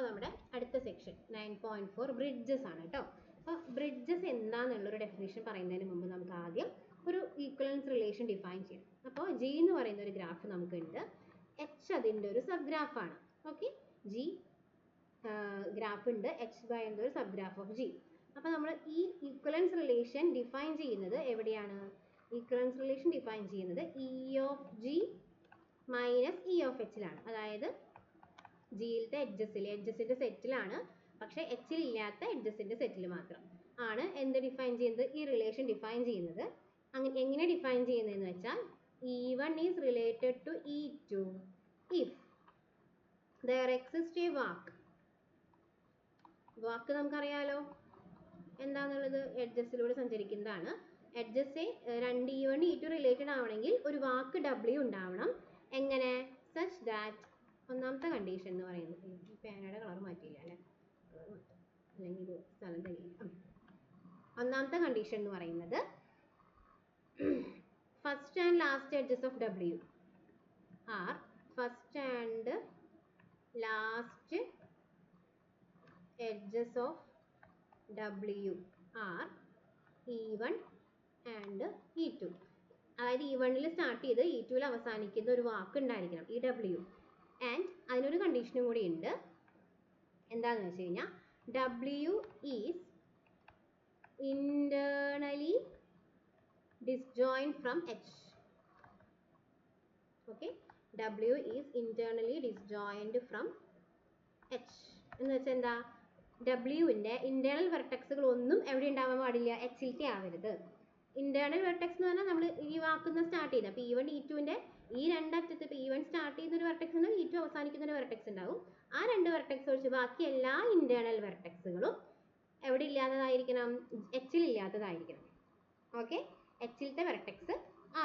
അപ്പോൾ നമ്മുടെ അടുത്ത സെക്ഷൻ 9.4 ബ്രിഡ്ജസ് ആണ് കേട്ടോ. അപ്പോൾ ബ്രിഡ്ജസ് എന്താണെന്നുള്ളൊരു ഡെഫിനേഷൻ പറയുന്നതിന് മുമ്പ് നമുക്ക് ആദ്യം ഒരു ഈക്വലൻസ് റിലേഷൻ ഡിഫൈൻ ചെയ്യാം. അപ്പോൾ ജി എന്ന് പറയുന്ന ഒരു ഗ്രാഫ് നമുക്കുണ്ട്, എച്ച് അതിൻ്റെ ഒരു സബ് ഗ്രാഫാണ്. ഓക്കെ, ജി ഗ്രാഫ് ഉണ്ട്, എച്ച് ബൈ എന്ന ഒരു സബ് ഗ്രാഫ് ഓഫ് ജി. അപ്പോൾ നമ്മൾ ഈ ഈക്വലൻസ് റിലേഷൻ ഡിഫൈൻ ചെയ്യുന്നത് എവിടെയാണ്? ഈക്വലൻസ് റിലേഷൻ ഡിഫൈൻ ചെയ്യുന്നത് E of G minus E of എച്ചിലാണ്. അതായത് ജിയിലത്തെ എഡ്ജസിൻ്റെ സെറ്റിലാണ്, പക്ഷേ എച്ചിൽ ഇല്ലാത്ത എഡ്ജസിൻ്റെ സെറ്റിൽ മാത്രം ആണ് എന്ത് ഡിഫൈൻ ചെയ്യുന്നത്? ഈ റിലേഷൻ ഡിഫൈൻ ചെയ്യുന്നത്. അങ്ങനെ എങ്ങനെ ഡിഫൈൻ ചെയ്യുന്നതെന്ന് വെച്ചാൽ E1 is related to E2 if there exists a walk നമുക്കറിയാലോ എന്താണെന്നുള്ളത്, എഡ്ജസിലൂടെ സഞ്ചരിക്കുന്നതാണ്. എഡ്ജസ് രണ്ട് E1 E2 റിലേറ്റഡ് ആവണമെങ്കിൽ ഒരു വാക്ക് W ഉണ്ടാവണം. എങ്ങനെ? സച്ച് ദാറ്റ്, ഒന്നാമത്തെ കണ്ടീഷൻ എന്ന് പറയുന്നത്, പേനയുടെ കളർ മാറ്റിയില്ല അല്ലേ, അല്ലെങ്കിൽ ഇത് സ്ഥലം തന്നെയില്ല. ഒന്നാമത്തെ കണ്ടീഷൻ എന്ന് പറയുന്നത് first and last edges of W are first and last edges of W are E1 and E2. അതായത് E1 സ്റ്റാർട്ട് ചെയ്ത് E2 അവസാനിക്കുന്ന ഒരു വാക്ക് ഉണ്ടായിരിക്കണം, ഈ W. ആൻഡ് അതിനൊരു കണ്ടീഷനും കൂടി ഉണ്ട്. എന്താണെന്ന് വെച്ച് കഴിഞ്ഞാൽ W is internally disjoint from H. Okay, W is internally disjoint from H എന്ന് വെച്ചാൽ എന്താ? ഡബ്ല്യുവിൻ്റെ ഇന്റേണൽ വെർട്ടെക്സുകൾ ഒന്നും എവിടെ ഉണ്ടാവാൻ പാടില്ല? എച്ചിലേക്ക് ആവരുത്. ഇന്റേണൽ വെർട്ടെക്സ് എന്ന് പറഞ്ഞാൽ നമ്മൾ ഈ വാക്കുന്ന സ്റ്റാർട്ട് ചെയ്യുന്നത്, അപ്പോൾ E1 E2ൻ്റെ ഈ രണ്ടറ്റത്ത്, ഇപ്പോൾ E1 സ്റ്റാർട്ട് ചെയ്യുന്ന ഒരു വെർട്ടെക്സ് ഉണ്ടാവും, E2 അവസാനിക്കുന്ന ഒരു വെർട്ടെക്സ് ഉണ്ടാവും. ആ രണ്ട് വെർട്ടെക്സ് ഒഴിച്ച് ബാക്കി എല്ലാ ഇന്റേണൽ വെർട്ടെക്സുകളും എവിടെ ഇല്ലാത്തതായിരിക്കണം? എച്ചിൽ ഇല്ലാത്തതായിരിക്കണം. ഓക്കെ, എച്ചിലത്തെ വെർട്ടെക്സ്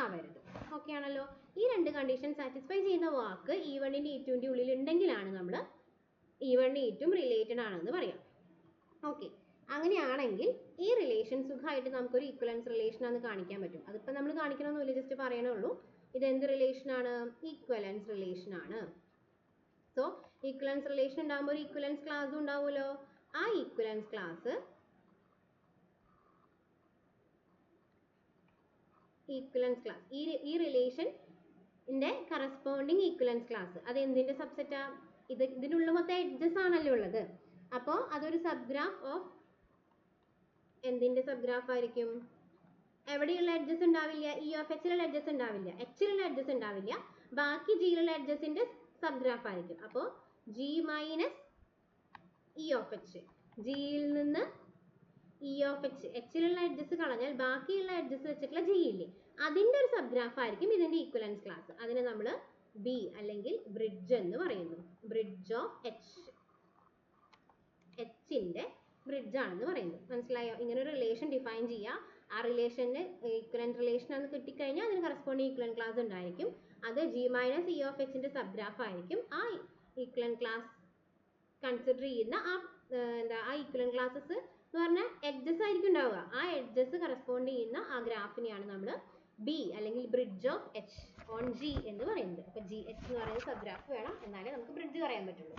ആവരുത്. ഓക്കെ ആണല്ലോ. ഈ രണ്ട് കണ്ടീഷൻ സാറ്റിസ്ഫൈ ചെയ്യുന്ന വാക്ക് E1 E2ൻ്റെ ഉള്ളിൽ ഉണ്ടെങ്കിലാണ് നമ്മൾ E1 E2 റിലേറ്റഡ് ആണെന്ന് പറയാം. ഓക്കെ, അങ്ങനെയാണെങ്കിൽ ഈ റിലേഷൻ സുഖമായിട്ട് നമുക്കൊരു ഈക്വലൻസ് റിലേഷൻ ആണെന്ന് കാണിക്കാൻ പറ്റും. അതിപ്പോൾ നമ്മൾ കാണിക്കണമെന്നില്ല, ജസ്റ്റ് പറയണേ ഉള്ളൂ. ഇത് എന്ത് റിലേഷൻ ആണ്? ഈക്വലൻസ് റിലേഷൻ ആണ്. സോ ഈക്വലൻസ് റിലേഷൻ ഉണ്ടാകുമ്പോൾ ഒരു ഈക്വലൻസ് ക്ലാസ്സും ഉണ്ടാവുമല്ലോ. ആ ഈക്വലൻസ് ക്ലാസ് ഈ റിലേഷൻ്റെ കറസ്പോണ്ടിങ് ഈക്വലൻസ് ക്ലാസ് അത് എന്തിൻ്റെ സബ്സെറ്റാ? ഇതിനുള്ള മൊത്തം എഡ്ജസ് ആണല്ലോ ഉള്ളത്. അപ്പോൾ അതൊരു സബ് ഗ്രാഫ് ഓഫ് എന്തിൻ്റെ സബ് ഗ്രാഫ് ആയിരിക്കും? എവിടെയുള്ള എഡ്ജസ് ഉണ്ടാവില്ല? ഇ ഓഫ് എച്ചിലുള്ള എഡ്ജസ് ഉണ്ടാവില്ല, എച്ചിലുള്ള എഡ്ജസ് ഉണ്ടാവില്ല, ബാക്കി ജിയിലുള്ള എഡ്ജസിൻ്റെ സബ് ഗ്രാഫ് ആയിരിക്കും. അപ്പോൾ G minus E of H, ജിയിൽ നിന്ന് ഇ ഓഫ് എച്ച്, എച്ചിലുള്ള എഡ്ജസ് കളഞ്ഞാൽ ബാക്കിയുള്ള എഡ്ജസ് വെച്ചിട്ടുള്ള ജി ഇല്ലേ, അതിൻ്റെ ഒരു സബ് ഗ്രാഫ് ആയിരിക്കും ഇതിൻ്റെ ഈക്വലൻസ് ക്ലാസ്. അതിനെ നമ്മൾ ബി അല്ലെങ്കിൽ ബ്രിഡ്ജ് എന്ന് പറയുന്നു. ബ്രിഡ്ജ് ഓഫ് എച്ച്, എച്ചിൻ്റെ ബ്രിഡ്ജ് ആണെന്ന് പറയുന്നത്. മനസ്സിലായോ? ഇങ്ങനെ ഒരു റിലേഷൻ ഡിഫൈൻ ചെയ്യുക. ആ റിലേഷന് ഈക്വലൻറ്റ് റിലേഷൻ ആണെന്ന് കിട്ടിക്കഴിഞ്ഞാൽ അതിന് കറസ്പോണ്ടിങ് ഈക്വലൻറ്റ് ക്ലാസ് ഉണ്ടായിരിക്കും. അത് ജി മൈനസ് ഇ ഓഫ് എച്ചിൻ്റെ സബ് ഗ്രാഫ് ആയിരിക്കും. ആ ഈക്വലൻറ്റ് ക്ലാസ് കൺസിഡർ ചെയ്യുന്ന ആ ഈക്വലൻറ്റ് ക്ലാസ്സസ് എന്ന് പറഞ്ഞാൽ എഡ്ജസ് ആയിരിക്കും ഉണ്ടാവുക. ആ എഡ്ജസ് കറസ്പോണ്ട് ചെയ്യുന്ന ആ ഗ്രാഫിനെയാണ് നമ്മൾ ബി അല്ലെങ്കിൽ bridge of H on G എന്ന് പറയുന്നത്. അപ്പോൾ ജി എച്ച് എന്ന് പറയുന്നത് സബ് ഗ്രാഫ് വേണം, എന്നാലേ നമുക്ക് ബ്രിഡ്ജ് പറയാൻ പറ്റുള്ളൂ.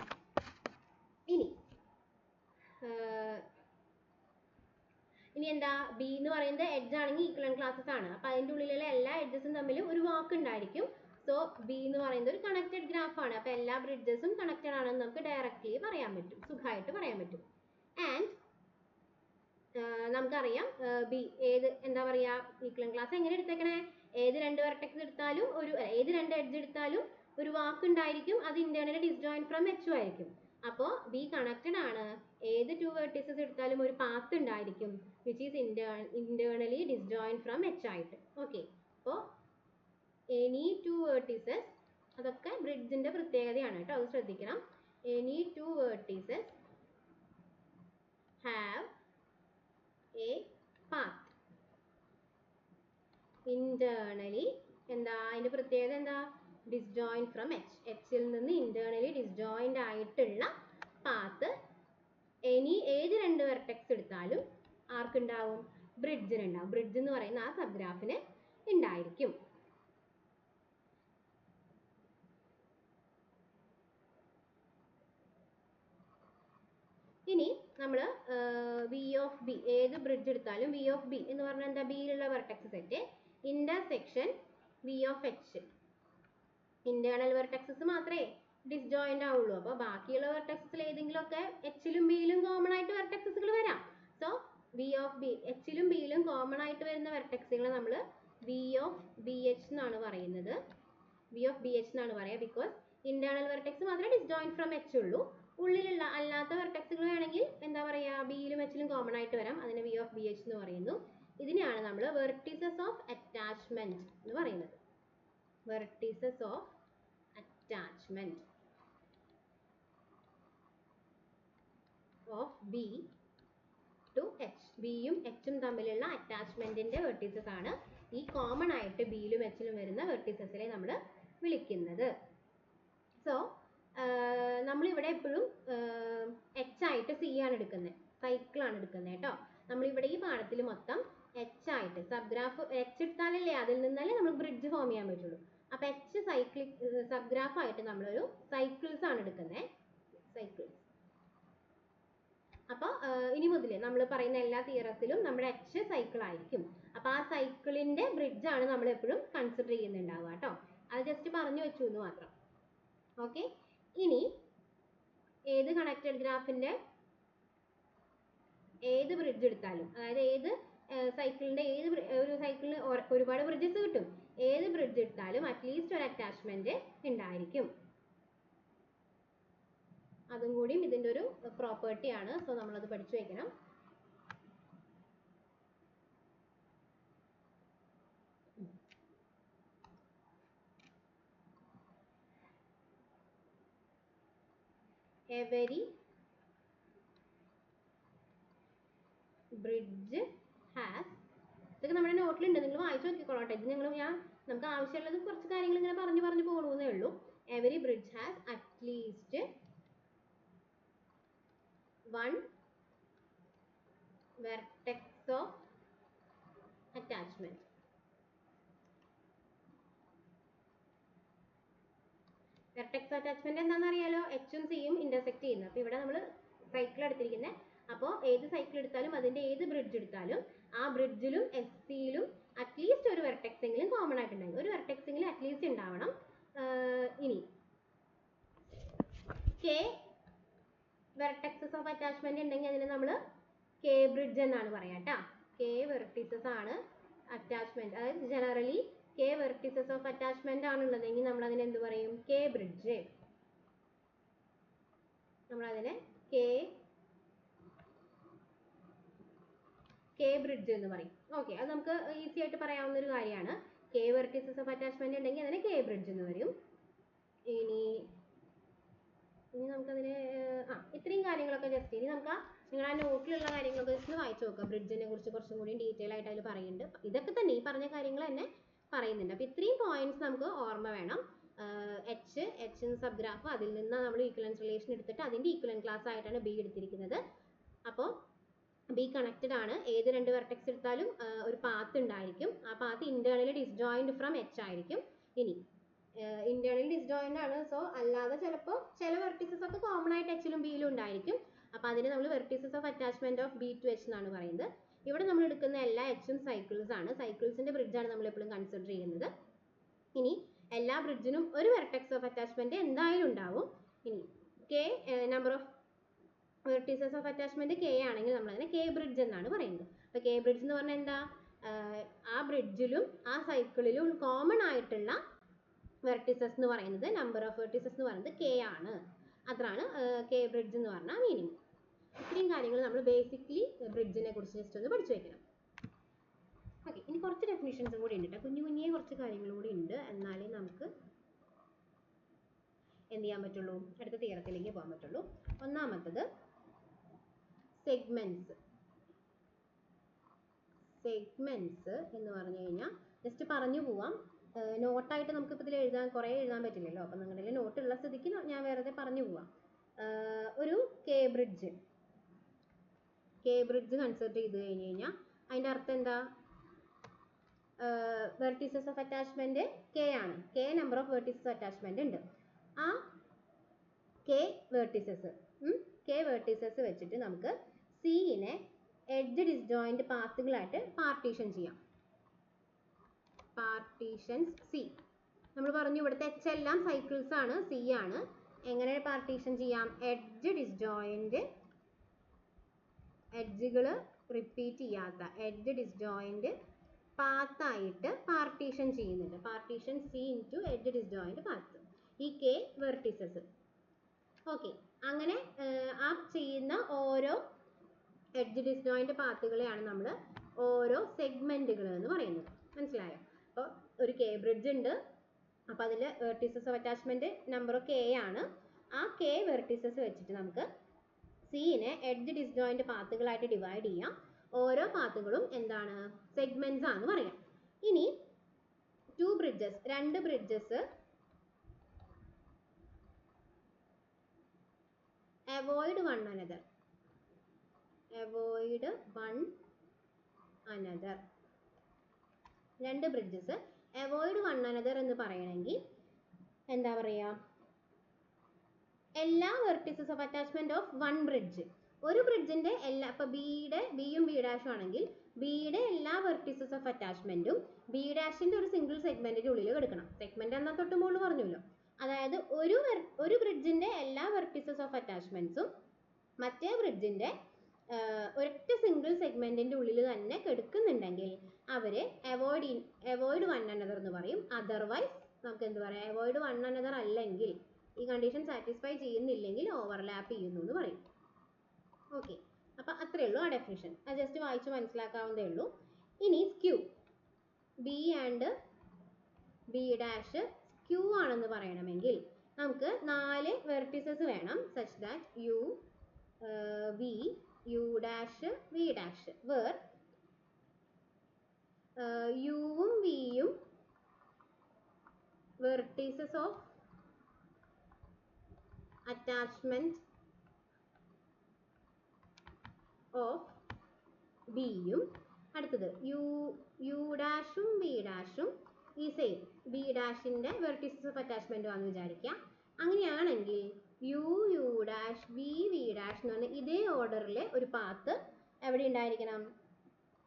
ഇനി എന്താ? ബി എന്ന് പറയുന്നത് എഡ്ജ് ആണെങ്കിൽ ഈക്വലൻറ്റ് ക്ലാസ്സസ് ആണ്. അപ്പോൾ അതിൻ്റെ ഉള്ളിലുള്ള എല്ലാ എഡ്ജസും തമ്മിൽ ഒരു വാക്ക് ഉണ്ടായിരിക്കും. സോ ബി എന്ന് പറയുന്നത് ഒരു കണക്റ്റഡ് ഗ്രാഫ് ആണ്. അപ്പോൾ എല്ലാ ബ്രിഡ്ജസും കണക്റ്റഡ് ആണെന്ന് നമുക്ക് ഡയറക്റ്റ്ലി പറയാൻ പറ്റും, സുഖമായിട്ട് പറയാൻ പറ്റും. ആൻഡ് നമുക്കറിയാം ബി എന്താ പറയുക, ഈക്വലൻറ്റ് ക്ലാസ് എങ്ങനെ എടുത്തേക്കണേ? ഏത് രണ്ട് വെർട്ടെക്സ് എടുത്താലും ഏത് രണ്ട് എഡ്ജ് എടുത്താലും ഒരു വാക്ക് ഉണ്ടായിരിക്കും, അത് ഇന്റേണലി ഡിസ്ജോയിന്റ് ഫ്രം എച്ച് ആയിരിക്കും. അപ്പോൾ ബി കണക്റ്റഡ് ആണ്. ഏത് ടു വെർട്ടിസസ് എടുത്താലും ഒരു പാത്ത് ഉണ്ടായിരിക്കും which is internally disjoint from H ആയിട്ട്. ഓക്കെ, അപ്പോൾ എനി ടു വെർട്ടിസസ്, അതൊക്കെ ബ്രിഡ്ജിന്റെ പ്രത്യേകതയാണ് കേട്ടോ, അത് ശ്രദ്ധിക്കണം. Any two vertices have A path internally, എന്താ അതിന്റെ പ്രത്യേകത? എന്താ? ഡിസ്ജോയിന്റ് ഫ്രം എച്ച്, എച്ചിൽ നിന്ന് ഇന്റേണലി ഡിസ്ജോയിന്റ് ആയിട്ടുള്ള പാത്ത് ഏത് രണ്ട് വെർട്ടെക്സ് എടുത്താലും ആർക്കുണ്ടാവും? ബ്രിഡ്ജിനുണ്ടാവും. ബ്രിഡ്ജ് എന്ന് പറയുന്ന ആ സബ് ഗ്രാഫിന് ഉണ്ടായിരിക്കും. നമ്മൾ വി ഓഫ് ബി ഏത് ബ്രിഡ്ജ് എടുത്താലും വി ഓഫ് ബി എന്ന് പറഞ്ഞാൽ എന്താ, ബിയിലുള്ള vertex set intersection V of H. Internal vertexes മാത്രമേ ഡിസ്ജോയിന്റ് ആവുള്ളൂ. അപ്പോൾ ബാക്കിയുള്ള വെർട്ടെക്സസിൽ ഏതെങ്കിലുമൊക്കെ എച്ചിലും ബിയിലും കോമൺ ആയിട്ട് വെർട്ടെക്സസുകൾ വരാം. സോ വി ഓഫ് ബി, എച്ചിലും ബിയിലും കോമൺ ആയിട്ട് വരുന്ന വെർട്ടെക്സുകൾ നമ്മൾ വി ഓഫ് ബി എച്ച് എന്നാണ് പറയുന്നത്. വി ഓഫ് ബി എച്ച് എന്നാണ് പറയുക. ബിക്കോസ് ഇന്റേണൽ വെർട്ടെക്സ് മാത്രമേ ഡിസ്ജോയിന്റ് ഫ്രം എച്ച് ഉള്ളൂ. ഉള്ളിലുള്ള അല്ലാത്ത വെർട്ടെക്സുകൾ വേണമെങ്കിൽ എന്താ പറയുക, ബിയിലും എച്ചിലും കോമൺ ആയിട്ട് വരാം. അതിന് വി ഓഫ് ബി എച്ച് എന്ന് പറയുന്നു. ഇതിനെയാണ് നമ്മൾ വെർട്ടിസസ് ഓഫ് അറ്റാച്ച്മെന്റ് എന്ന് പറയുന്നത്. Vertices of attachment of B to H. ബിയും എച്ചും തമ്മിലുള്ള അറ്റാച്ച്മെന്റിന്റെ വെർട്ടിസസ് ആണ് ഈ കോമൺ ആയിട്ട് ബിയിലും എച്ചിലും വരുന്ന വെർട്ടിസസിനെ നമ്മൾ വിളിക്കുന്നത്. സോ നമ്മളിവിടെ എപ്പോഴും എച്ച് ആയിട്ട് സി ആണ് എടുക്കുന്നത്, സൈക്കിളാണ് എടുക്കുന്നത് കേട്ടോ. നമ്മളിവിടെ ഈ പാഠത്തിൽ മൊത്തം എച്ച് ആയിട്ട് സബ് ഗ്രാഫ് എച്ച് എടുത്താലല്ലേ അതിൽ നിന്നല്ലേ നമ്മൾ ബ്രിഡ്ജ് ഫോം ചെയ്യാൻ പറ്റുള്ളൂ. അപ്പൊ എച്ച് സൈക്ലിക് സബ് ഗ്രാഫ് ആയിട്ട് നമ്മളൊരു സൈക്കിൾസ് ആണ് എടുക്കുന്നത്, സൈക്കിൾസ്. അപ്പോൾ ഇനി മുതൽ നമ്മൾ പറയുന്ന എല്ലാ തിയറത്തിലും നമ്മുടെ എച്ച് സൈക്കിൾ ആയിരിക്കും. അപ്പോൾ ആ സൈക്കിളിന്റെ ബ്രിഡ്ജ് ആണ് നമ്മൾ എപ്പോഴും കൺസിഡർ ചെയ്യുന്നുണ്ടാവുക കേട്ടോ. അത് ജസ്റ്റ് പറഞ്ഞു വെച്ചു എന്ന് മാത്രം. ഓക്കെ, ഇനി ഏത് കണക്റ്റഡ് ഗ്രാഫിന്റെ ഏത് ബ്രിഡ്ജ് എടുത്താലും, അതായത് ഏത് സൈക്കിളിന്റെ ഒരു സൈക്കിളിന് ഒരുപാട് ബ്രിഡ്ജസ് കിട്ടും. ഏത് ബ്രിഡ്ജ് എടുത്താലും അറ്റ്ലീസ്റ്റ് ഒരു അറ്റാച്ച്മെന്റ് ഉണ്ടായിരിക്കും. അതും കൂടിയും ഇതിന്റെ ഒരു പ്രോപ്പർട്ടി ആണ്. സോ നമ്മളത് പഠിച്ചു വെക്കണം. Every bridge has, ഇതൊക്കെ നമ്മുടെ നോട്ടിലുണ്ട്, നിങ്ങൾ വായിച്ചു നോക്കിക്കോളട്ടെ. ഇത് നമുക്ക് ആവശ്യമുള്ളത് കുറച്ച് കാര്യങ്ങൾ ഇങ്ങനെ പറഞ്ഞു പോകണമെന്നേ ഉള്ളൂ. Every bridge has at least one vertex of attachment. Vertex attachment എന്താണെന്ന് അറിയാലോ, എച്ചും സിയും ഇന്റർസെക്ട് ചെയ്യുന്നത്. അപ്പോൾ ഇവിടെ നമ്മൾ സൈക്കിൾ എടുത്തിരിക്കുന്നത്. അപ്പോൾ ഏത് സൈക്കിൾ എടുത്താലും അതിന്റെ ഏത് ബ്രിഡ്ജ് എടുത്താലും ആ ബ്രിഡ്ജിലും എസ് സിയിലും അറ്റ്ലീസ്റ്റ് ഒരു വെർട്ടെക്സ് എങ്കിലും കോമൺ ആയിട്ടുണ്ടാകും. ഒരു വെർട്ടെക്സ് എങ്കിലും അറ്റ്ലീസ്റ്റ് ഉണ്ടാവണം. ഇനി കെ വെർട്ടെക്സസ് ഓഫ് അറ്റാച്ച്മെന്റ് ഉണ്ടെങ്കിൽ അതിന് നമ്മൾ കെ ബ്രിഡ്ജ് എന്നാണ് പറയാം കേട്ടോ. കെ വെർട്ടിസസ് ആണ് അറ്റാച്ച്മെന്റ്. അതായത് generally K vertices of attachment ആണുള്ളതെങ്കിൽ നമ്മൾ അതിനെ എന്ത് പറയും, കെ ബ്രിഡ്ജ്. നമ്മളതിനെ കെ ബ്രിഡ്ജ് എന്ന് പറയും. ഓക്കെ, അത് നമുക്ക് ഈസി ആയിട്ട് പറയാവുന്ന ഒരു കാര്യമാണ്. കെ വെർട്ടിസസ് ഓഫ് അറ്റാച്ച്മെന്റ് ഉണ്ടെങ്കിൽ അതിനെ കെ ബ്രിഡ്ജ് എന്ന് പറയും. ഇനി നമുക്കതിന് ഇത്രയും കാര്യങ്ങളൊക്കെ ജസ്റ്റ് ഇനി നമുക്ക് നിങ്ങൾ ആ നോട്ടിലുള്ള കാര്യങ്ങളൊക്കെ ജസ്റ്റ് വായിച്ചു നോക്കുക. ബ്രിഡ്ജിനെ കുറിച്ച് കുറച്ചും കൂടി ഡീറ്റെയിൽ ആയിട്ട് അതിൽ പറയുന്നുണ്ട്. ഇതൊക്കെ തന്നെ ഈ പറഞ്ഞ കാര്യങ്ങൾ തന്നെ പറയുന്നുണ്ട്. അപ്പോൾ ഇത്രയും പോയിന്റ്സ് നമുക്ക് ഓർമ്മ വേണം. എച്ച് സബ് ഗ്രാഫ്, അതിൽ നിന്ന് നമ്മൾ ഈക്വലൻസ് റിലേഷൻ എടുത്തിട്ട് അതിന്റെ ഈക്വലൻ ക്ലാസ് ആയിട്ടാണ് ബി എടുത്തിരിക്കുന്നത്. അപ്പോൾ ബി കണക്റ്റഡ് ആണ്. ഏത് രണ്ട് വെർട്ടെക്സ് എടുത്താലും ഒരു പാത്ത് ഉണ്ടായിരിക്കും. ആ path internally disjoint from H ആയിരിക്കും. ഇനി ഇന്റേണലി ഡിസ്ജോയിന്റ് ആണ്. സോ അല്ലാതെ ചിലപ്പോൾ ചില വെർട്ടിസസ് ഒക്കെ കോമൺ ആയിട്ട് എച്ചിലും ബിയിലും ഉണ്ടായിരിക്കും. അപ്പോൾ അതിന് നമ്മൾ vertices of attachment of B to H എന്നാണ് പറയുന്നത്. ഇവിടെ നമ്മൾ എടുക്കുന്ന എല്ലാ എച്ചും സൈക്കിൾസ് ആണ്. സൈക്കിൾസിന്റെ ബ്രിഡ്ജാണ് നമ്മൾ എപ്പോഴും കൺസിഡർ ചെയ്യുന്നത്. ഇനി എല്ലാ ബ്രിഡ്ജിനും ഒരു വെർട്ടെക്സ് ഓഫ് അറ്റാച്ച്മെന്റ് എന്തായാലും ഉണ്ടാവും. ഇനി K number of vertices of attachment K ആണെങ്കിൽ നമ്മൾ അതിനെ കെ ബ്രിഡ്ജ് എന്നാണ് പറയുന്നത്. അപ്പോൾ കെ ബ്രിഡ്ജ് എന്ന് പറഞ്ഞാൽ എന്താ, ആ ബ്രിഡ്ജിലും ആ സൈക്കിളിലും കോമൺ ആയിട്ടുള്ള വെർട്ടിസസ് എന്ന് പറയുന്നത്, നമ്പർ ഓഫ് വെർട്ടിസസ് എന്ന് പറയുന്നത് കെ ആണ്. അതാണ് കെ ബ്രിഡ്ജ് എന്ന് പറഞ്ഞാൽ മീനിങ്. ഇത്രയും കാര്യങ്ങൾ നമ്മൾ ബേസിക്കലി ബ്രിഡ്ജിനെ കുറിച്ച് ജസ്റ്റ് ഒന്ന് പഠിച്ചു വെക്കണം. ഓക്കെ, ഇനി കുറച്ച് ഡെഫിനിഷൻസും കൂടി ഉണ്ട് കേട്ടോ. കുഞ്ഞു കുറച്ച് കാര്യങ്ങളും കൂടി ഉണ്ട്. എന്നാലേ നമുക്ക് എന്ത് ചെയ്യാൻ പറ്റുള്ളൂ, അടുത്ത തിയറത്തിലേക്ക് പോകാൻ പറ്റുള്ളൂ. ഒന്നാമത്തത് സെഗ്മെന്റ്സ്. സെഗ്മെന്റ്സ് എന്ന് പറഞ്ഞു കഴിഞ്ഞാൽ ജസ്റ്റ് പറഞ്ഞു പോവാം. നോട്ടായിട്ട് നമുക്ക് ഇപ്പോൾ ഇതിൽ കുറേ എഴുതാൻ പറ്റില്ലല്ലോ. അപ്പം നിങ്ങളുടെ നോട്ടുള്ള സ്ഥിതിക്ക് ഞാൻ വെറുതെ പറഞ്ഞു പോവാം. ഒരു കെ ബ്രിഡ്ജ് കൺസിഡർ ചെയ്ത് കഴിഞ്ഞ് കഴിഞ്ഞാൽ അതിൻ്റെ അർത്ഥം എന്താ, വെർട്ടിസസ് ഓഫ് അറ്റാച്ച്മെന്റ് കെ ആണ്. K number of vertices attachment ഉണ്ട്. ആ k വെർട്ടിസസ് വെച്ചിട്ട് നമുക്ക് സിനെ എഡ്ജ് ഡിസ്ജോയിന്റ് പാത്തുകളായിട്ട് പാർട്ടീഷൻ ചെയ്യാം. പാർട്ടീഷൻസ് സി നമ്മൾ പറഞ്ഞു ഇവിടുത്തെ എച്ച് എല്ലാം സൈക്കിൾസ് ആണ്, സി ആണ്. എങ്ങനെ പാർട്ടീഷൻ ചെയ്യാം? എഡ്ജ് ഡിസ്ജോയിന്റ്, എഡ്ജുകൾ റിപ്പീറ്റ് ചെയ്യാത്ത എഡ്ജ് ഡിസ്ജോയിന്റ് പാത്തായിട്ട് പാർട്ടീഷൻ ചെയ്യുന്നുണ്ട്. Partition C into edge disjoint path, ഈ കെ വെർട്ടിസസ്. ഓക്കെ, അങ്ങനെ ആ ചെയ്യുന്ന ഓരോ എഡ്ജ് ഡിസ്ജോയിന്റ് പാത്തുകളെയാണ് നമ്മൾ ഓരോ സെഗ്മെന്റുകൾ എന്ന് പറയുന്നത്. മനസ്സിലായോ? അപ്പോൾ ഒരു കെ ബ്രിഡ്ജ് ഉണ്ട്, അപ്പോൾ അതിൽ vertices of attachment number K ആണ്. ആ കെ വെർട്ടിസസ് വെച്ചിട്ട് നമുക്ക് സിനെ എഡ്ജ് ഡിസ്ജോയിന്റ് പാത്തുകളായിട്ട് ഡിവൈഡ് ചെയ്യാം. ഓരോ പാത്തുകളും എന്താണ്? സെഗ്മെന്റ്സ് ആണെന്ന് പറയാം. ഇനി രണ്ട് ബ്രിഡ്ജസ് avoid one another, രണ്ട് ബ്രിഡ്ജസ് അവോയ്ഡ് വൺ അനദർ എന്ന് പറയണമെങ്കിൽ എന്താ പറയുക? എല്ലാ vertices of attachment of one bridge, ഒരു ബ്രിഡ്ജിന്റെ എല്ലാ, ഇപ്പൊ ബിയും ബി ഡാഷും ആണെങ്കിൽ ബിയുടെ എല്ലാ വെർട്ടിസസ് ഓഫ് അറ്റാച്ച്മെന്റും ബി ഡാഷിന്റെ ഒരു സിംഗിൾ സെഗ്മെന്റിന്റെ ഉള്ളിൽ കിടക്കണം. സെഗ്മെന്റ് എന്നാ തൊട്ട് മുകളിൽ പറഞ്ഞല്ലോ. അതായത് ഒരു ബ്രിഡ്ജിന്റെ എല്ലാ വെർട്ടിസസ് ഓഫ് അറ്റാച്ച്മെന്റ്സും മറ്റേ ബ്രിഡ്ജിന്റെ ഒരൊറ്റ സിംഗിൾ സെഗ്മെന്റിന്റെ ഉള്ളിൽ തന്നെ കെടുക്കുന്നുണ്ടെങ്കിൽ അവര് അവോയ്ഡ് വൺ അനദർ എന്ന് പറയും. അതർവൈസ് നമുക്ക് എന്ത് പറയാം? അവോയ്ഡ് വൺ അനദർ അല്ലെങ്കിൽ, ഈ കണ്ടീഷൻ സാറ്റിസ്ഫൈ ചെയ്യുന്നില്ലെങ്കിൽ ഓവർലാപ്പ് ചെയ്യുന്നു എന്ന് പറയും. ഓക്കെ, അപ്പൊ അത്രേ ഉള്ളൂ ആ ഡെഫിനിഷൻ. അത് ജസ്റ്റ് വായിച്ച് മനസ്സിലാക്കാവുന്നതേ ഉള്ളൂ. ഇനി skew, B and B dash skew ആണെന്ന് പറയണമെങ്കിൽ നമുക്ക് 4 വെർട്ടിസസ് വേണം. Such that U V U dash V dash where യുവും വിയും വെർട്ടിസസ് ഓഫ് attachment of ബിയും അടുത്തത് യു ഡാഷും ബി ഡാഷും ഈ സെയിം ബി ഡാഷിന്റെ വെർട്ടിസസ് ഓഫ് അറ്റാച്ച്മെന്റ് ആണെന്ന് വിചാരിക്കാം. അങ്ങനെയാണെങ്കിൽ യു ഡാഷ് വി ഡാഷ് എന്ന് പറഞ്ഞാൽ ഇതേ ഓർഡറിൽ ഒരു പാത്ത് എവിടെ ഉണ്ടായിരിക്കണം?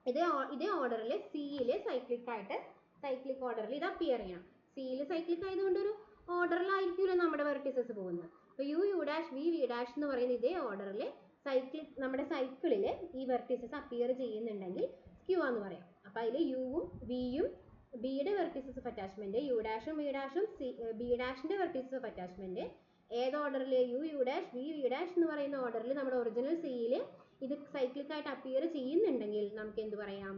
ഇതേ ഓർഡറിൽ സിയിൽ സൈക്ലിക് ഓർഡറിൽ ഇത് അപ്പിയർ ചെയ്യണം. സിയിൽ സൈക്ലിക് ആയതുകൊണ്ട് ഒരു ഓർഡറിലായിരിക്കുമല്ലോ നമ്മുടെ വെർട്ടിസസ് പോകുന്നത്. അപ്പോൾ യു ഡാഷ് വി ഡാഷ് എന്ന് പറയുന്ന ഇതേ ഓർഡറിൽ നമ്മുടെ സൈക്കിളിൽ ഈ വെർട്ടിസസ് അപ്പിയർ ചെയ്യുന്നുണ്ടെങ്കിൽ സ്ക്യൂ ആണെന്ന് പറയാം. അപ്പോൾ അതിൽ യുവും വിയും ബിയുടെ വെർട്ടിസസ് ഓഫ് അറ്റാച്ച്മെന്റ്, യു ഡാഷും വി ഡാഷും ബി ഡാഷിന്റെ വെർട്ടിസസ് ഓഫ് അറ്റാച്ച്മെന്റ് ഏത് ഓർഡറിൽ? യു ഡാഷ് വി ഡാഷ് എന്ന് പറയുന്ന ഓർഡറിൽ നമ്മുടെ ഒറിജിനൽ സിയിൽ ഇത് സൈക്ലിക് ആയിട്ട് അപ്പിയർ ചെയ്യുന്നുണ്ടെങ്കിൽ നമുക്ക് എന്ത് പറയാം?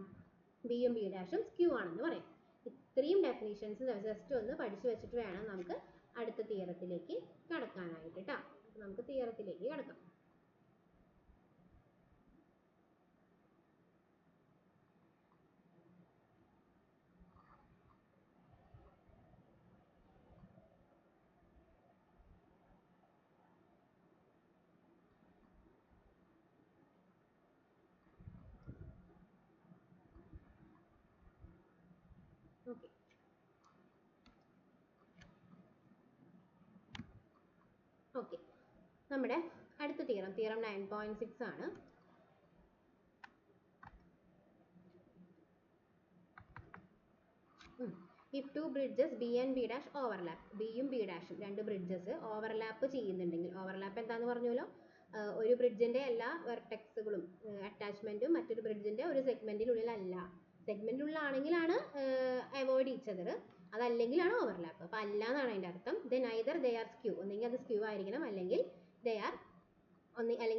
ബിയും ബി ഡാഷും സ്ക്യൂ ആണെന്ന് പറയാം. ഇത്രയും ഡെഫിനിഷൻസ് ജസ്റ്റ് ഒന്ന് പഠിച്ചു വെച്ചിട്ട് വേണം നമുക്ക് അടുത്ത തിയറത്തിലേക്ക് കടക്കാനായിട്ട് കേട്ടോ. നമുക്ക് തിയറത്തിലേക്ക് കടക്കാം. ഓക്കെ, ഓക്കെ, നമ്മുടെ അടുത്ത തിയറം 9.6 ആണ്. If two bridges B and B dash overlap, ബിയും ബി ഡാഷും രണ്ട് ബ്രിഡ്ജസ് ഓവർലാപ്പ് ചെയ്യുന്നുണ്ടെങ്കിൽ, ഓവർലാപ്പ് എന്താന്ന് പറഞ്ഞല്ലോ? ഒരു ബ്രിഡ്ജിന്റെ എല്ലാ വെർട്ടെക്സുകളും അറ്റാച്ച്മെന്റും മറ്റൊരു ബ്രിഡ്ജിന്റെ ഒരു സെഗ്മെന്റിനുള്ളിലല്ല. സെഗ്മെന്റിനുള്ളിലാണെങ്കിലാണ് അവോയ്ഡ് ഈച്ച് അതർ, അതല്ലെങ്കിലാണ് ഓവർലാപ്പ്. അപ്പോൾ അല്ല എന്നാണ് അതിൻ്റെ അർത്ഥം. Then either they are skew, ഒന്നെങ്കിൽ അത് സ്ക്യൂ ആയിരിക്കണം, അല്ലെങ്കിൽ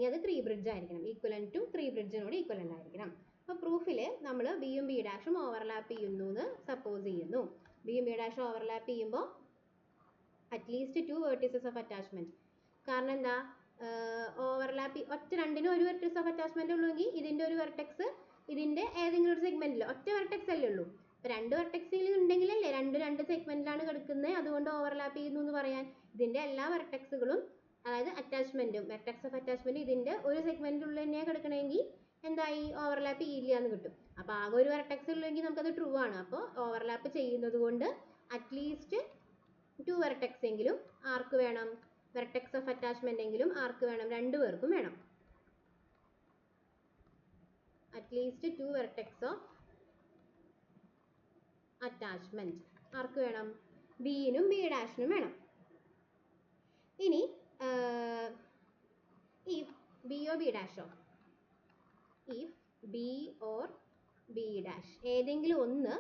അത് 3 ബ്രിഡ്ജ് ആയിരിക്കണം, ഈക്വലന്റ് ടു 3 ബ്രിഡ്ജിനോട് ഈക്വലന്റ് ആയിരിക്കണം. അപ്പോൾ പ്രൂഫിൽ നമ്മൾ ബിയും ബി ഡാഷും ഓവർലാപ്പ് ചെയ്യുന്നു എന്ന് സപ്പോസ് ചെയ്യുന്നു. ബിയും ബി ഡാഷും ഓവർലാപ്പ് ചെയ്യുമ്പോൾ അറ്റ്ലീസ്റ്റ് 2 വെർട്ടിസസ് ഓഫ് അറ്റാച്ച്മെന്റ്. കാരണം എന്താ? ഓവർലാപ്പ് രണ്ടിനും ഒരു വെർട്ടിസ് ഓഫ് അറ്റാച്ച്മെന്റ് ഉള്ളൂവെങ്കിൽ ഇതിന്റെ ഒരു വെർട്ടെക്സ് ഇതിന്റെ ഏതെങ്കിലും ഒരു സെഗ്മെന്റിൽ ഒറ്റ വെർട്ടെക്സ് അല്ലേ ഉള്ളൂ. അപ്പോൾ 2 വെർട്ടെക്സിൽ ഉണ്ടെങ്കിലല്ലേ രണ്ട് സെഗ്മെന്റിലാണ് കിടക്കുന്നത്, അതുകൊണ്ട് ഓവർലാപ്പ് ചെയ്യുന്നു എന്ന് പറയാൻ. ഇതിന്റെ എല്ലാ വെർട്ടെക്സുകളും, അതായത് അറ്റാച്ച്മെന്റും വെർട്ടെക്സ് ഓഫ് അറ്റാച്ച്മെന്റ് ഇതിന്റെ ഒരു സെഗ്മെന്റിനുള്ളിൽ തന്നെയാണ് കിടക്കണമെങ്കിൽ എന്തായി? ഓവർലാപ്പ് ചെയ്യില്ല എന്ന് കിട്ടും. അപ്പോൾ ആകെ ഒരു വെർട്ടെക്സ് ഉള്ളെങ്കിൽ നമുക്കത് ട്രൂ ആണ്. അപ്പോൾ ഓവർലാപ്പ് ചെയ്യുന്നത് കൊണ്ട് അറ്റ്ലീസ്റ്റ് 2 വെർട്ടെക്സ് എങ്കിലും ആർക്ക് വേണം? വെർട്ടെക്സ് ഓഫ് അറ്റാച്ച്മെന്റ് എങ്കിലും ആർക്ക് വേണം? രണ്ടു പേർക്കും വേണം. അറ്റ്ലീസ്റ്റ് 2 വെർട്ടെക്സ് ഓഫ് അറ്റാച്ച്മെന്റ് ആർക്ക് വേണം? ബിയിനും ബി ഡാഷിനും വേണം. ഇനി if ബിയോ ബി ഡാഷോ, if B or B dash ഏതെങ്കിലും ഒന്ന്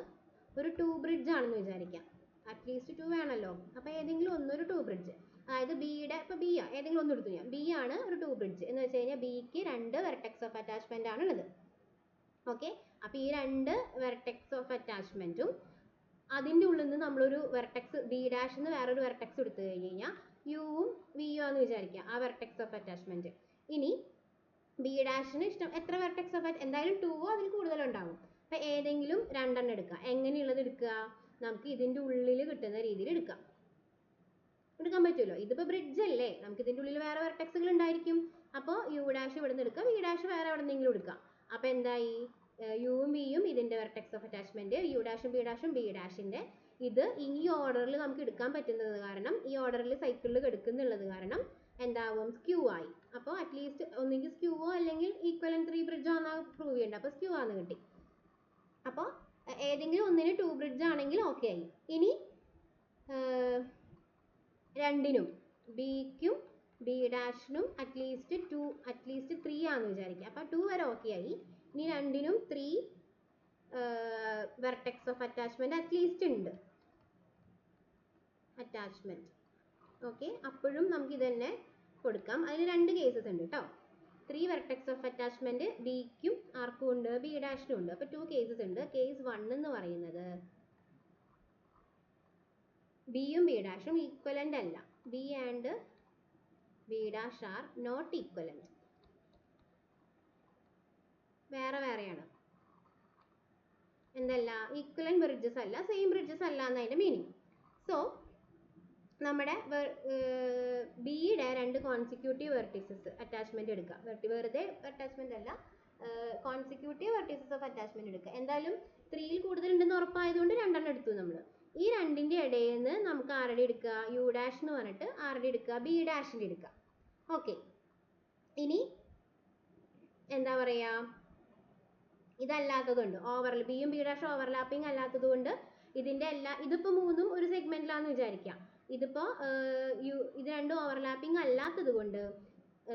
ഒരു 2 ബ്രിഡ്ജ് ആണെന്ന് വിചാരിക്കാം. അറ്റ്ലീസ്റ്റ് 2 വേണമല്ലോ. അപ്പോൾ ഏതെങ്കിലും ഒന്നൊരു 2 ബ്രിഡ്ജ്, അതായത് ബിയുടെ ഇപ്പോൾ ബി ആ ഏതെങ്കിലും ഒന്ന് എടുത്തു ഞാൻ, ബി ആണ് ഒരു 2 ബ്രിഡ്ജ് എന്ന് വെച്ച് കഴിഞ്ഞാൽ ബിക്ക് 2 വെർട്ടെക്സ് ഓഫ് അറ്റാച്ച്മെന്റ് ആണ് ഉള്ളത്. ഓക്കെ, അപ്പോൾ ഈ 2 വെർട്ടെക്സ് ഓഫ് അറ്റാച്ച്മെന്റും അതിൻ്റെ ഉള്ളിൽ നിന്ന് നമ്മളൊരു വെർട്ടെക്സ് ബി ഡാഷ് എന്ന് വേറൊരു വെർട്ടെക്സ് എടുത്തു കഴിഞ്ഞ് കഴിഞ്ഞാൽ യുവും വിയും ആണെന്ന് വിചാരിക്കുക ആ വെർട്ടെക്സ് ഓഫ് അറ്റാച്ച്മെന്റ്. ഇനി ബി ഡാഷിന് ഇഷ്ടം എത്ര വെർട്ടെക്സ് ഓഫ് എന്തായാലും 2 അതിൽ കൂടുതലുണ്ടാവും. അപ്പോൾ ഏതെങ്കിലും 2 എണ്ണം എടുക്കുക. എങ്ങനെയുള്ളത് എടുക്കുക? നമുക്ക് ഇതിൻ്റെ ഉള്ളിൽ കിട്ടുന്ന രീതിയിൽ എടുക്കാം. എടുക്കാൻ പറ്റുമല്ലോ, ഇതിപ്പോൾ ബ്രിഡ്ജ് അല്ലേ, നമുക്ക് ഇതിൻ്റെ ഉള്ളിൽ വേറെ വെർട്ടെക്സുകൾ ഉണ്ടായിരിക്കും. അപ്പോൾ യു ഡാഷ് ഇവിടെ നിന്ന് എടുക്കുക, വി ഡാഷ് വേറെ എവിടെ നിന്നെങ്കിലും എടുക്കാം. അപ്പോൾ എന്തായി? യുവും വിയും ഇതിൻ്റെ വെർട്ടെക്സ് ഓഫ് അറ്റാച്ച്മെന്റ്, യു ഡാഷും ബി ഡാഷിൻ്റെ ഇത് ഈ ഓർഡറിൽ നമുക്ക് എടുക്കാൻ പറ്റുന്നത് കാരണം, ഈ ഓർഡറിൽ സൈക്കിളിൽ എടുക്കുന്നുള്ളത് കാരണം എന്താവും? സ്ക്യൂ ആയി. അപ്പോൾ അറ്റ്ലീസ്റ്റ് ഒന്നെങ്കിൽ സ്ക്യൂവോ അല്ലെങ്കിൽ ഈക്വലന്റ് 3 ബ്രിഡ്ജോ ആണ് പ്രൂവ് ചെയ്യേണ്ടത്. അപ്പോൾ സ്ക്യൂ ആണെന്ന് കിട്ടി. അപ്പോൾ ഏതെങ്കിലും ഒന്നിന് 2 ബ്രിഡ്ജ് ആണെങ്കിൽ ഓക്കെ ആയി. ഇനി രണ്ടിനും ബിക്കും ബി ഡാഷിനും അറ്റ്ലീസ്റ്റ് 3 ആണെന്ന് വിചാരിക്കുക. അപ്പോൾ 2 വരെ ഓക്കെ ആയി. ഇനി രണ്ടിനും 3 വെർട്ടെക്സ് ഓഫ് അറ്റാച്ച്മെന്റ് അറ്റ്ലീസ്റ്റ് ഉണ്ട് അറ്റാച്ച്മെന്റ്. ഓക്കെ, അപ്പോഴും നമുക്ക് ഇത് തന്നെ കൊടുക്കാം. അതിൽ 2 കേസസ് ഉണ്ട് കേട്ടോ. 3 വെർട്ടെക്സ് ഓഫ് അറ്റാച്ച്മെന്റ് ബിക്കും ആർക്കും ഉണ്ട്, ബി ഡാഷിനും ഉണ്ട്. അപ്പോൾ 2 കേസസ് ഉണ്ട്. കേസ് 1 എന്ന് പറയുന്നത് ബിയും ബി ഡാഷും ഈക്വലന്റ് അല്ല. B and B dash are not equivalent, വേറെ വേറെയാണ്. എന്തല്ല? ഈക്വലന്റ് ബ്രിഡ്ജസ് അല്ല, സെയിം ബ്രിഡ്ജസ് അല്ല എന്നതിൻ്റെ മീനിങ്. സോ നമ്മുടെ ബിയുടെ 2 കോൺസിക്യൂട്ടീവ് വെർട്ടിസസ് അറ്റാച്ച്മെന്റ് എടുക്കുക. വെറുതെ അറ്റാച്ച്മെന്റ് അല്ല, കോൺസിക്യൂട്ടീവ് വെർട്ടിസസ് ഓഫ് അറ്റാച്ച്മെന്റ് എടുക്കുക. എന്തായാലും 3ൽ കൂടുതലുണ്ടെന്ന് ഉറപ്പായതുകൊണ്ട് 2 എണ്ണം എടുത്തു നമ്മൾ. ഈ 2ന്റെ ഇടയിൽ നിന്ന് നമുക്ക് ആരുടെ എടുക്കുക? യു ഡാഷ് എന്ന് പറഞ്ഞിട്ട് ആരുടെ എടുക്കുക? ബി ഡാഷിൻ്റെ എടുക്കുക. ഓക്കെ, ഇനി എന്താ പറയുക, ഇതല്ലാത്തതുണ്ട് ബിയും ബി ഡാഷും ഓവർലാപ്പിംഗ് അല്ലാത്തത് കൊണ്ട് ഇതിപ്പോൾ 3ഉം ഒരു സെഗ്മെന്റിലാണെന്ന് വിചാരിക്കാം. ഇതിപ്പോൾ ഇത് രണ്ടും ഓവർലാപ്പിംഗ് അല്ലാത്തത് കൊണ്ട്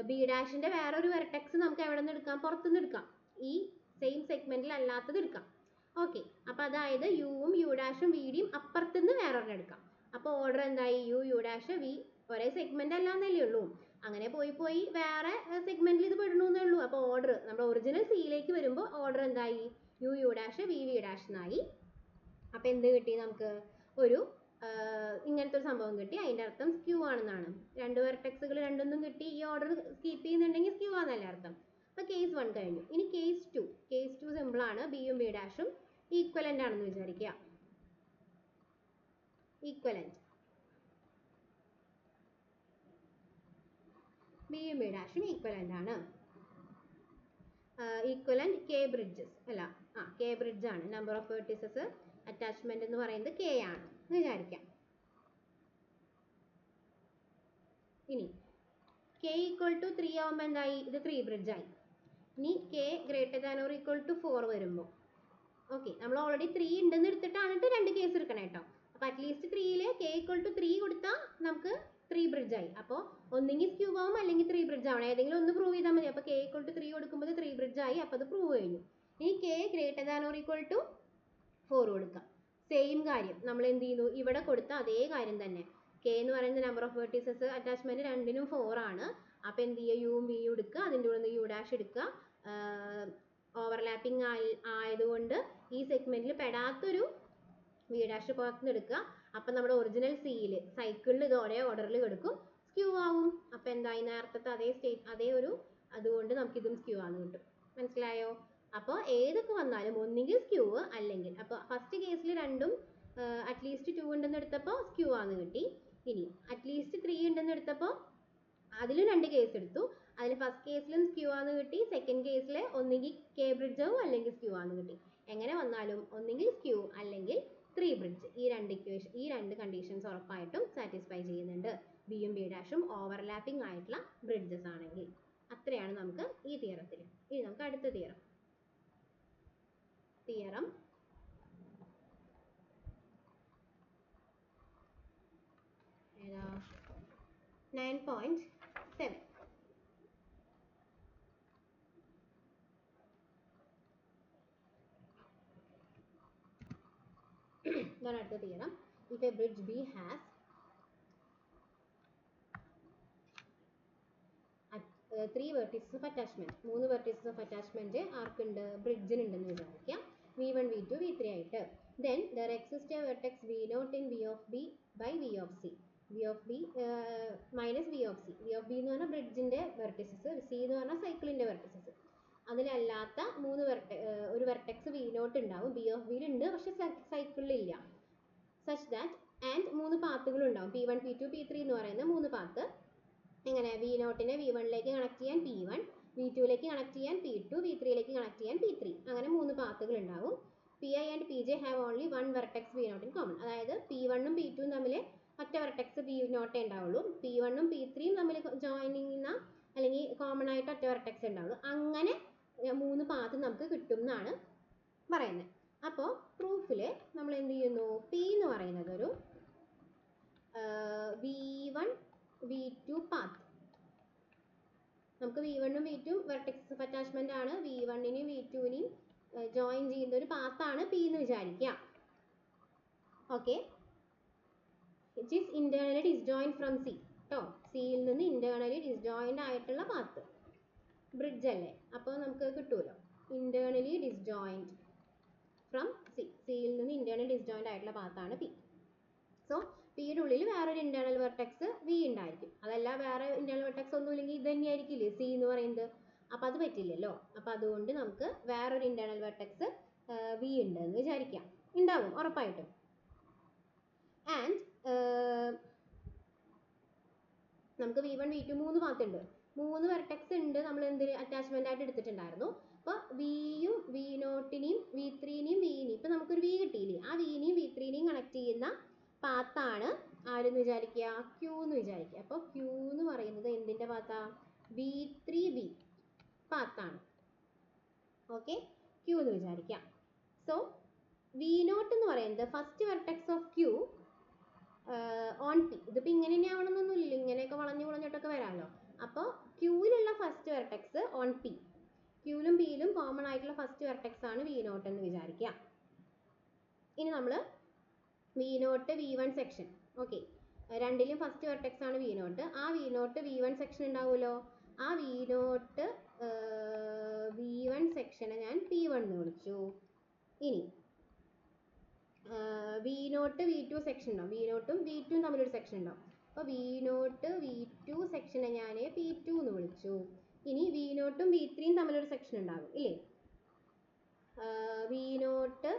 ബി ഡാഷിന്റെ വേറൊരു വെർട്ടെക്സ് നമുക്ക് എവിടെ നിന്ന് എടുക്കാം? പുറത്തുനിന്ന് എടുക്കാം. ഈ സെയിം സെഗ്മെന്റിൽ അല്ലാത്തത് എടുക്കാം. ഓക്കെ, അപ്പോൾ അതായത് യുവും യു ഡാഷും വിയുടെയും അപ്പുറത്തുനിന്ന് വേറൊരെണ്ണം എടുക്കാം. അപ്പോൾ ഓർഡർ എന്തായി? യു ഡാഷ് വി ഒരേ സെഗ്മെന്റ് അല്ലാന്നല്ലേ ഉള്ളൂ. അങ്ങനെ പോയി വേറെ സെഗ്മെന്റിൽ ഇത് പെടണമെന്നേ ഉള്ളൂ. അപ്പോൾ ഓർഡർ നമ്മുടെ ഒറിജിനൽ സിയിലേക്ക് വരുമ്പോൾ ഓർഡർ എന്തായി? യു ഡാഷ് വി ഡാഷ് എന്നായി. അപ്പോൾ എന്ത് കിട്ടി? നമുക്ക് ഒരു ഇങ്ങനത്തെ ഒരു സംഭവം കിട്ടി. അതിൻ്റെ അർത്ഥം സ്ക്യൂ ആണെന്നാണ്. 2 വെർട്ടെക്സുകൾ രണ്ടൊന്നും കിട്ടി. ഈ ഓർഡർ കീപ്പ് ചെയ്യുന്നുണ്ടെങ്കിൽ സ്ക്യൂ ആണെന്നല്ലേ അർത്ഥം. അപ്പോൾ കേസ് 1 കഴിഞ്ഞു. ഇനി കേസ് 2 സിമ്പിൾ ആണ്. ബിയും ബി ഡാഷും ഈക്വലന്റ് ആണെന്ന് വിചാരിക്കുക. ഈക്വലന്റ് ബിയും ബി ഡാഷും ഈക്വലന്റ് ആണ്. ഈക്വലന്റ് കെ ബ്രിഡ്ജസ് അല്ല, കെ ബ്രിഡ്ജ് ആണ്. നമ്പർ ഓഫ് വെർട്ടിസസ് അറ്റാച്ച്മെന്റ് എന്ന് പറയുന്നത് കെ ആണ് എന്ന് വിചാരിക്കാം. ഇനി കെ ഈക്വൽ ടു 3 ആവുമ്പോൾ എന്തായി? ഇത് 3 ബ്രിഡ്ജ് ആയി. ഇനി K greater than or equal to 4 വരുമ്പോൾ, ഓക്കെ, നമ്മൾ ഓൾറെഡി 3 ഉണ്ടെന്ന് എടുത്തിട്ടാണ് 2 കേസ് എടുക്കണം കേട്ടോ. അപ്പോൾ അറ്റ്ലീസ്റ്റ് 3ൽ കെ ഈക്വൽ ടു 3 കൊടുത്താൽ നമുക്ക് 3 ബ്രിഡ്ജ് ആയി. അപ്പോൾ ഒന്നെങ്കിൽ സ്ക്യൂ ആവും അല്ലെങ്കിൽ 3 ബ്രിഡ്ജ് ആവണം. ഏതെങ്കിലും ഒന്ന് പ്രൂവ് ചെയ്താൽ മതി. അപ്പോൾ കെ ഈക്വൽ ടു 3 കൊടുക്കുമ്പോൾ 3 ബ്രിഡ്ജ് ആയി. അപ്പോൾ അത് പ്രൂവ് കഴിഞ്ഞു. ഇനി K greater than or equal to 4 കൊടുക്കാം. സെയിം കാര്യം നമ്മൾ എന്ത് ചെയ്യുന്നു? ഇവിടെ കൊടുത്ത അതേ കാര്യം തന്നെ. കെ എന്ന് പറയുന്ന നമ്പർ ഓഫ് വെർട്ടിസസ് അറ്റാച്ച്മെന്റ് 2നും 4 ആണ്. അപ്പോൾ എന്ത് ചെയ്യുക? യുവും വിയും എടുക്കുക, അതിൻ്റെ ഉള്ളിൽ നിന്ന് യു ഡാഷ് എടുക്കുക. ഓവർലാപ്പിംഗ് ആയതുകൊണ്ട് ഈ സെഗ്മെന്റിൽ പെടാത്തൊരു വി ഡാഷ് പുറത്തുനിന്ന് എടുക്കുക. അപ്പം നമ്മുടെ ഒറിജിനൽ സിയിൽ സൈക്കിളിൽ ഇത് ഒരേ ഓർഡറിൽ കിടക്കും, സ്ക്യൂ ആവും. അപ്പം എന്തായി? നേരത്തെ അതേ ഒരു അതുകൊണ്ട് നമുക്കിതും സ്ക്യൂ ആണെന്ന് കിട്ടും. മനസ്സിലായോ? അപ്പോൾ ഏതൊക്കെ വന്നാലും ഒന്നുകിൽ സ്ക്യൂ അല്ലെങ്കിൽ, അപ്പോൾ ഫസ്റ്റ് കേസിൽ രണ്ടും അറ്റ്ലീസ്റ്റ് 2 ഉണ്ടെന്ന് എടുത്തപ്പോൾ സ്ക്യൂ ആണെന്ന് കിട്ടി. ഇനി അറ്റ്ലീസ്റ്റ് 3 ഉണ്ടെന്ന് എടുത്തപ്പോൾ അതിലും 2 കേസ് എടുത്തു. അതിൽ ഫസ്റ്റ് കേസിലും സ്ക്യൂ ആണെന്ന് കിട്ടി. സെക്കൻഡ് കേസിൽ ഒന്നുകിൽ കെ ബ്രിഡ്ജ് ആവും അല്ലെങ്കിൽ സ്ക്യൂ ആണെന്ന് കിട്ടി. എങ്ങനെ വന്നാലും ഒന്നുകിൽ സ്ക്യൂ അല്ലെങ്കിൽ 3 ബ്രിഡ്ജ്. ഈ 2 കണ്ടീഷൻസ് ഉറപ്പായിട്ടും സാറ്റിസ്ഫൈ ചെയ്യുന്നുണ്ട്. ബിയും ബി ഡാഷും ഓവർലാപ്പിംഗ് ആയിട്ടുള്ള ബ്രിഡ്ജസ് ആണെങ്കിൽ. അത്രയാണ് നമുക്ക് ഈ തിയറത്തിൽ. ഇനി നമുക്ക് അടുത്ത തിയറം ഏതാ 9.7. ഇതാണ് അടുത്ത theorem. If a bridge B has three vertices of attachment, 3 vertices of attachment ആർക്കുണ്ട്, ബ്രിഡ്ജിനുണ്ടെന്ന് വിചാരിക്കാം, v1 v2 v3 ആയിട്ട്. Then there exists a vertex v0 in v of b by v of c. v of b minus v of c. v of b എന്ന് പറഞ്ഞാൽ ബ്രിഡ്ജിന്റെ vertices, c എന്ന് പറഞ്ഞാൽ സൈക്കിളിന്റെ vertices. അതിലല്ലാത്ത ഒരു vertex v0 ഉണ്ടാവും, b of b ഉണ്ട് പക്ഷെ സൈക്കിളിൽ ഇല്ല. such that and 3 പാത്തുകൾ ഉണ്ടാവും, p1 p2 p3 എന്ന് പറയുന്ന 3 പാത്ത്. എങ്ങനെ, v0നെ v1ലേക്ക് കണക്ട് ചെയ്യാൻ p1, v2ലേക്ക് കണക്ട് ചെയ്യാൻ p2, v3ലേക്ക് കണക്ട് ചെയ്യാൻ p3, അങ്ങനെ 3 പാത്തുകൾ ഉണ്ടാവും. pi and pj have only one vertex v0 in common. അതായത് p1 ഉം p2 ഉം തമ്മിൽ ഒറ്റ വെർട്ടെക്സ് v0 ഉണ്ടാവുള്ളൂ, p1 ഉം p3 ഉം തമ്മിൽ ജോയിൻ ചെയ്യുന്ന അല്ലെങ്കിൽ കോമൺ ആയിട്ട് ഒറ്റ വെർട്ടെക്സ് ഉണ്ടാവുള്ളൂ. അങ്ങനെ 3 പാത്ത് നമുക്ക് കിട്ടും എന്നാണ് പറയുന്നത്. അപ്പോൾ പ്രൂഫിൽ നമ്മൾ എന്ത് ചെയ്യുന്നു, p എന്ന് പറയുന്നത് ഒരു v1 v2 പാത്ത്. നമുക്ക് v1 ഉം v2 വെർട്ടെക്സ് ഓഫ് അറ്റാച്ച്മെന്റ് ആണ്, v1നെയും v2നെയും ജോയിൻ ചെയ്യുന്ന ഒരു പാത്താണ് p എന്ന് വിചാരിക്കാം. Okay, it is internally disjoint from c കേട്ടോ. സിയിൽ നിന്ന് ഇന്റേണലി ഡിസ്ജോയിൻഡ് ആയിട്ടുള്ള പാത്ത്, ബ്രിഡ്ജ് അല്ലേ, അപ്പോൾ നമുക്ക് കിട്ടുമല്ലോ ഇന്റേണലി ഡിസ്ജോയിൻഡ് ഫ്രം സി. സിയിൽ നിന്ന് ഇന്റേണൽ ഡിസ്ജോയിൻഡ് ആയിട്ടുള്ള പാത്താണ് p. സോ പിയുടെ ഉള്ളിൽ വേറൊരു ഇന്റേണൽ വെർട്ടെക്സ് v ഉണ്ടായിരിക്കും. അതല്ല വേറെ ഇന്റേണൽ വെർട്ടെക്സ് ഒന്നും ഇല്ലെങ്കിൽ ഇത് തന്നെയായിരിക്കില്ലേ സി എന്ന് പറയുന്നത്, അപ്പോൾ അത് പറ്റില്ലല്ലോ. അപ്പോൾ അതുകൊണ്ട് നമുക്ക് വേറൊരു ഇന്റേണൽ വെർട്ടെക്സ് v ഉണ്ട് എന്ന് വിചാരിക്കാം, ഉണ്ടാവും ഉറപ്പായിട്ടും. ആൻഡ് നമുക്ക് v1 v2 3 പാത്ത് ഉണ്ട്, 3 വെർട്ടെക്സ് ഉണ്ട്, നമ്മൾ എന്തിന് അറ്റാച്ച്മെന്റ് ആയിട്ട് എടുത്തിട്ടുണ്ടായിരുന്നു. അപ്പോൾ വിയും v0നെയും v3നെയും vനെയും ഇപ്പം നമുക്കൊരു v കിട്ടിയില്ലേ, ആ vനെയും v3നെയും കണക്ട് ചെയ്യുന്ന പാത്താണ് ആരെന്ന് വിചാരിക്കുക, q എന്ന് വിചാരിക്കുക. അപ്പോൾ q എന്ന് പറയുന്നത് എന്തിന്റെ പാത്താ, v3b പാത്താണ്. ഓക്കെ, q എന്ന് വിചാരിക്കാം. സോ v0 എന്ന് പറയുന്നത് first vertex of q on p. ഇതിപ്പോൾ ഇങ്ങനെ തന്നെ ആവണമെന്നൊന്നുമില്ല, ഇങ്ങനെയൊക്കെ വളഞ്ഞിട്ടൊക്കെ വരാമല്ലോ. അപ്പോൾ ക്യൂവിലുള്ള ഫസ്റ്റ് വെർട്ടെക്സ് ഓൺ p, ക്യൂവിലും പിയിലും കോമൺ ആയിട്ടുള്ള ഫസ്റ്റ് വെർട്ടെക്സ് ആണ് v0 എന്ന് വിചാരിക്കുക. ഇനി നമ്മൾ v0 v1 സെക്ഷൻ, ഓക്കെ, രണ്ടിലും ഫസ്റ്റ് വെർട്ടെക്സ് ആണ് v0, ആ v0 v1 സെക്ഷൻ ഉണ്ടാവുമല്ലോ, ആ v0 v1 സെക്ഷനെ ഞാൻ p1 എന്ന് വിളിച്ചു. ഇനി v0 v2 സെക്ഷൻ ഉണ്ടാവും, v0ഉം v2ഉം തമ്മിലൊരു സെക്ഷൻ ഉണ്ടാവും, അപ്പോൾ v0 v2 സെക്ഷനെ ഞാൻ p2 എന്ന് വിളിച്ചു. ഇനി v0ഉം v3ഉം തമ്മിലൊരു സെക്ഷൻ ഉണ്ടാകും ഇല്ലേ, v0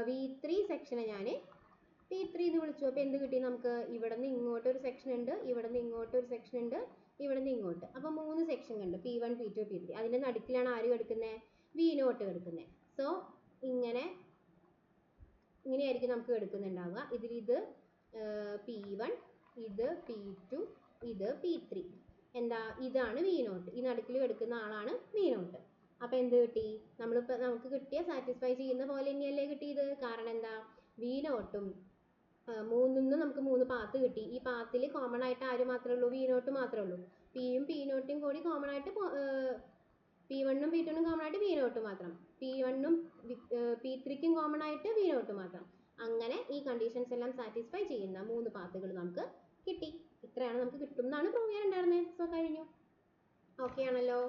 v3 സെക്ഷനെ ഞാൻ p3 എന്ന് വിളിച്ചു. അപ്പോൾ എന്ത് കിട്ടി നമുക്ക്, ഇവിടെ നിന്ന് ഇങ്ങോട്ട് ഒരു സെക്ഷൻ ഉണ്ട്, ഇവിടെ നിന്ന് ഇങ്ങോട്ട് ഒരു സെക്ഷൻ ഉണ്ട്, ഇവിടെ നിന്ന് ഇങ്ങോട്ട്, അപ്പോൾ 3 സെക്ഷൻ ഉണ്ട്, p1 p2 p3. അതിൻ്റെ നടുക്കിലാണ് ആര് കിടക്കുന്നത്, v0 കിടക്കുന്നത്. സോ ഇങ്ങനെയായിരിക്കും നമുക്ക് എടുക്കുന്നുണ്ടാവുക. ഇത് p1, ഇത് p2, ഇത് p3. എന്താ, ഇതാണ് v0, ഈ നടുക്കിൽ കിടക്കുന്ന ആളാണ് v0. അപ്പോൾ എന്ത് കിട്ടി, നമുക്ക് കിട്ടിയ സാറ്റിസ്ഫൈ ചെയ്യുന്ന പോലെ തന്നെയല്ലേ കിട്ടിയത്. കാരണം എന്താ, v0ഉം 3 നമുക്ക് 3 പാത്ത് കിട്ടി. ഈ പാത്തിൽ കോമൺ ആയിട്ട് ആര് മാത്രമേ ഉള്ളൂ, v0 മാത്രമേ ഉള്ളൂ. പിയും p0ഉം കൂടി കോമൺ ആയിട്ട് p1ഉം p2ഉം കോമൺ ആയിട്ട് v0 മാത്രം, p1ഉം p3ക്കും കോമൺ ആയിട്ട് v0 മാത്രം. അങ്ങനെ ഈ കണ്ടീഷൻസ് എല്ലാം സാറ്റിസ്ഫൈ ചെയ്യുന്ന 3 പാത്തുകൾ നമുക്ക് കിട്ടി. ഇത്രയാണ് നമുക്ക് കിട്ടും എന്നാണ് പ്രൂവ് ചെയ്യാനുണ്ടായിരുന്നത്. സോ കഴിഞ്ഞു. ഓക്കെ ആണല്ലോ.